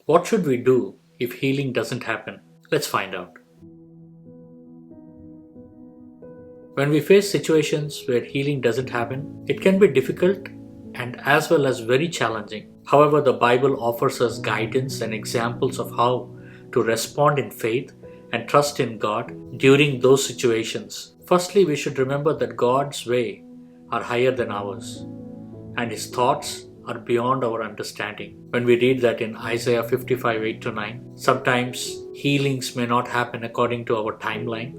What should we do if healing doesn't happen? Let's find out. When we face situations where healing doesn't happen, it can be difficult and as well as very challenging. However, the Bible offers us guidance and examples of how to respond in faith and trust in God during those situations. Firstly, we should remember that God's way are higher than ours, and His thoughts are beyond our understanding. When we read that in Isaiah 55:8-9, sometimes healings may not happen according to our timeline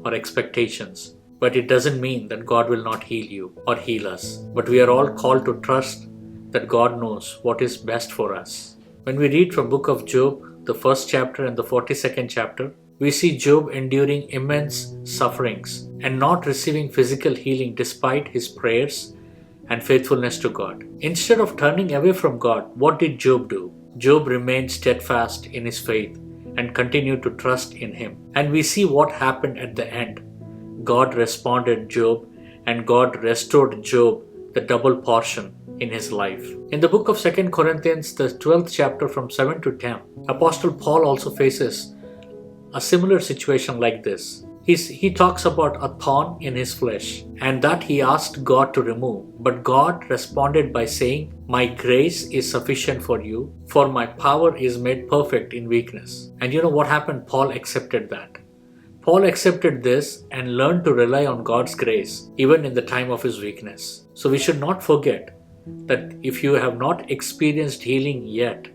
or expectations, but it doesn't mean that God will not heal you or heal us. But we are all called to trust that God knows what is best for us. When we read from book of Job, the first chapter and the 42nd chapter, we see Job enduring immense sufferings and not receiving physical healing despite his prayers and faithfulness to God. Instead of turning away from God, what did Job do? Job remained steadfast in his faith and continued to trust in Him. And we see what happened at the end. God responded Job, and God restored Job the double portion in his life. In the book of 2 Corinthians, the 12th chapter from 7 to 10, Apostle Paul also faces a similar situation like this. He talks about a thorn in his flesh, and that he asked God to remove. But God responded by saying, "My grace is sufficient for you, for my power is made perfect in weakness." And you know what happened? Paul accepted that. Paul accepted this and learned to rely on God's grace even in the time of his weakness. So we should not forget that if you have not experienced healing yet,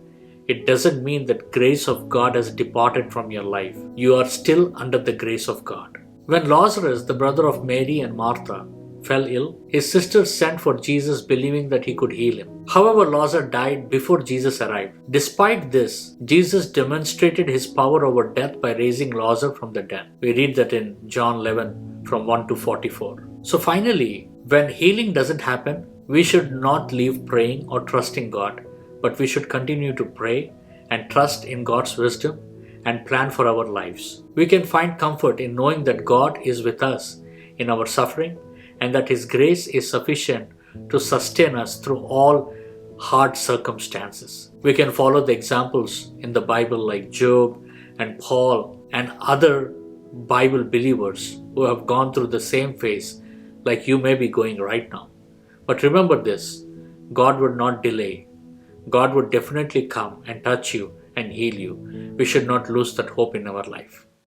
it doesn't mean that grace of God has departed from your life. You are still under the grace of God. When Lazarus, the brother of Mary and Martha, fell ill, his sisters sent for Jesus believing that he could heal him. However, Lazarus died before Jesus arrived. Despite this, Jesus demonstrated his power over death by raising Lazarus from the dead. We read that in John 11 from 1 to 44. So finally, when healing doesn't happen, we should not leave praying or trusting God, but we should continue to pray and trust in God's wisdom and plan for our lives. We can find comfort in knowing that God is with us in our suffering and that His grace is sufficient to sustain us through all hard circumstances. We can follow the examples in the Bible like Job and Paul and other Bible believers who have gone through the same phase like you may be going right now. But remember this, God would not delay. God would definitely come and touch you and heal you. We should not lose that hope in our life.